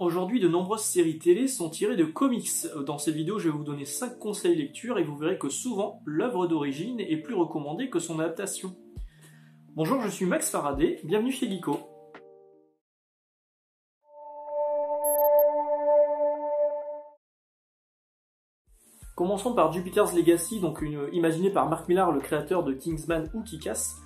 Aujourd'hui, de nombreuses séries télé sont tirées de comics. Dans cette vidéo, je vais vous donner 5 conseils lecture et vous verrez que souvent, l'œuvre d'origine est plus recommandée que son adaptation. Bonjour, je suis Max Faraday, bienvenue chez Geeko. Commençons par Jupiter's Legacy, imaginé par Mark Millar, le créateur de Kingsman ou Kick-Ass.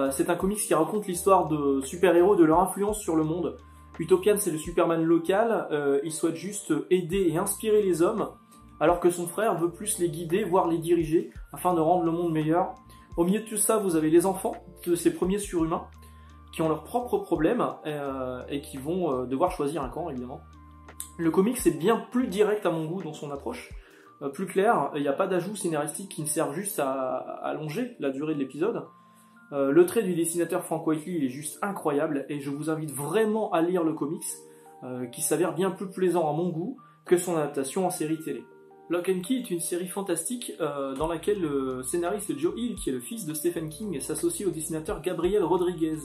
C'est un comics qui raconte l'histoire de super-héros, de leur influence sur le monde. Utopian, c'est le Superman local, il souhaite juste aider et inspirer les hommes, alors que son frère veut plus les guider, voire les diriger, afin de rendre le monde meilleur. Au milieu de tout ça, vous avez les enfants de ces premiers surhumains, qui ont leurs propres problèmes, et qui vont devoir choisir un camp, évidemment. Le comics est bien plus direct à mon goût dans son approche, plus clair, il n'y a pas d'ajouts scénaristiques qui ne servent juste à allonger la durée de l'épisode. Le trait du dessinateur Frank Whiteley il est juste incroyable et je vous invite vraiment à lire le comics qui s'avère bien plus plaisant à mon goût que son adaptation en série télé. Lock and Key est une série fantastique dans laquelle le scénariste Joe Hill, qui est le fils de Stephen King, s'associe au dessinateur Gabriel Rodriguez.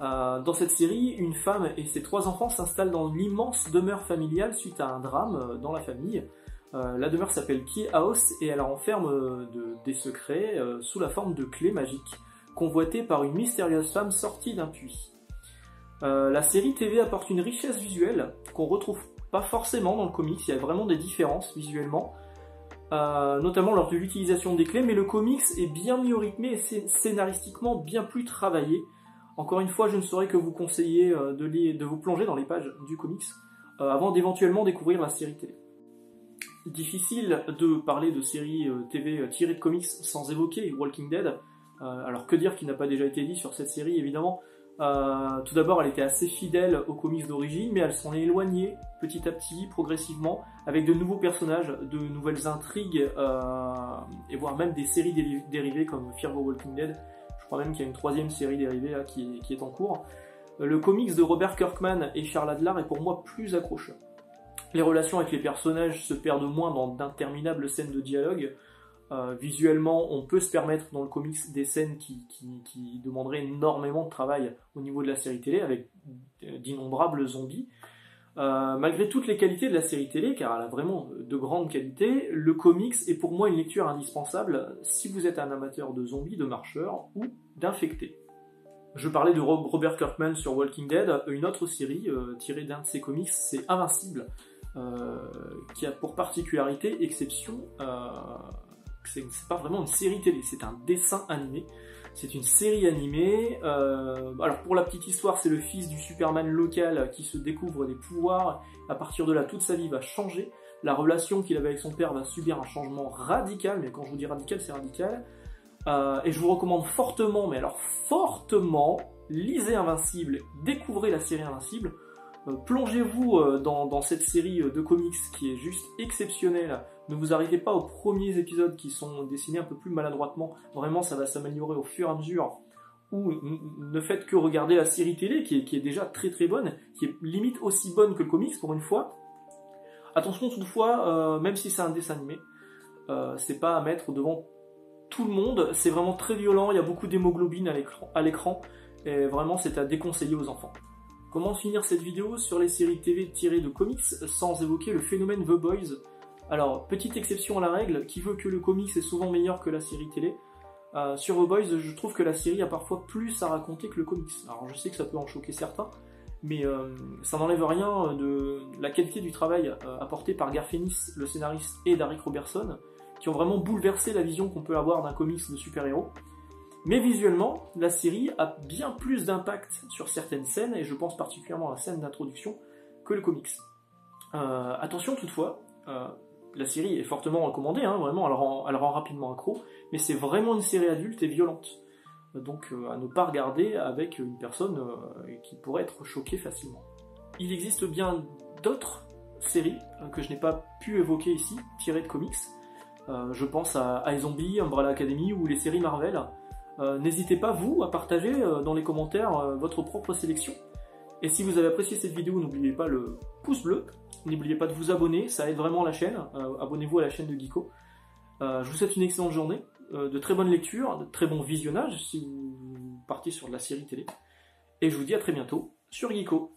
Dans cette série, une femme et ses 3 enfants s'installent dans l'immense demeure familiale suite à un drame dans la famille. La demeure s'appelle Key House et elle renferme des secrets sous la forme de clés magiques, convoitées par une mystérieuse femme sortie d'un puits. La série TV apporte une richesse visuelle qu'on retrouve pas forcément dans le comics, il y a vraiment des différences visuellement, notamment lors de l'utilisation des clés, mais le comics est bien mieux rythmé et scénaristiquement bien plus travaillé. Encore une fois, je ne saurais que vous conseiller de vous plonger dans les pages du comics avant d'éventuellement découvrir la série télé. Difficile de parler de séries TV tirées de comics sans évoquer Walking Dead. Alors que dire qui n'a pas déjà été dit sur cette série, évidemment. Tout d'abord, elle était assez fidèle aux comics d'origine, mais elle s'en est éloignée petit à petit, progressivement, avec de nouveaux personnages, de nouvelles intrigues, et voire même des séries dérivées comme Fear the Walking Dead. Je crois même qu'il y a une 3e série dérivée là, qui est en cours. Le comics de Robert Kirkman et Charles Adler est pour moi plus accrocheur. Les relations avec les personnages se perdent moins dans d'interminables scènes de dialogue. Visuellement, on peut se permettre dans le comics des scènes qui demanderaient énormément de travail au niveau de la série télé, avec d'innombrables zombies. Malgré toutes les qualités de la série télé, car elle a vraiment de grandes qualités, le comics est pour moi une lecture indispensable si vous êtes un amateur de zombies, de marcheurs ou d'infectés. Je parlais de Robert Kirkman sur Walking Dead, une autre série tirée d'un de ses comics, c'est Invincible, qui a pour particularité, exception, c'est pas vraiment une série télé, c'est un dessin animé. C'est une série animée. Alors pour la petite histoire, c'est le fils du Superman local qui se découvre des pouvoirs. À partir de là, toute sa vie va changer. La relation qu'il avait avec son père va subir un changement radical, mais quand je vous dis radical, c'est radical. Et je vous recommande fortement, mais alors fortement, lisez Invincible, découvrez la série Invincible. Plongez-vous dans cette série de comics qui est juste exceptionnelle. Ne vous arrêtez pas aux premiers épisodes qui sont dessinés un peu plus maladroitement. Vraiment, ça va s'améliorer au fur et à mesure. Ou ne faites que regarder la série télé qui est déjà très très bonne, qui est limite aussi bonne que le comics pour une fois. Attention toutefois, même si c'est un dessin animé, c'est pas à mettre devant tout le monde. C'est vraiment très violent, il y a beaucoup d'hémoglobine à l'écran. Et vraiment, c'est à déconseiller aux enfants. Comment finir cette vidéo sur les séries TV tirées de comics sans évoquer le phénomène The Boys? Alors, petite exception à la règle, qui veut que le comics est souvent meilleur que la série télé. Sur The Boys, je trouve que la série a parfois plus à raconter que le comics. Alors je sais que ça peut en choquer certains, mais ça n'enlève rien de la qualité du travail apporté par Garth Ennis, le scénariste, et Darick Robertson, qui ont vraiment bouleversé la vision qu'on peut avoir d'un comics de super-héros. Mais visuellement, la série a bien plus d'impact sur certaines scènes, et je pense particulièrement à la scène d'introduction, que le comics. Attention toutefois, la série est fortement recommandée, hein, vraiment, elle rend rapidement accro, mais c'est vraiment une série adulte et violente. Donc à ne pas regarder avec une personne qui pourrait être choquée facilement. Il existe bien d'autres séries que je n'ai pas pu évoquer ici, tirées de comics. Je pense à iZombie, Umbrella Academy ou les séries Marvel. N'hésitez pas, vous, à partager dans les commentaires votre propre sélection. Et si vous avez apprécié cette vidéo, n'oubliez pas le pouce bleu. N'oubliez pas de vous abonner, ça aide vraiment la chaîne. Abonnez-vous à la chaîne de Geeko. Je vous souhaite une excellente journée, de très bonnes lectures, de très bons visionnages si vous partez sur de la série télé. Et je vous dis à très bientôt sur Geeko.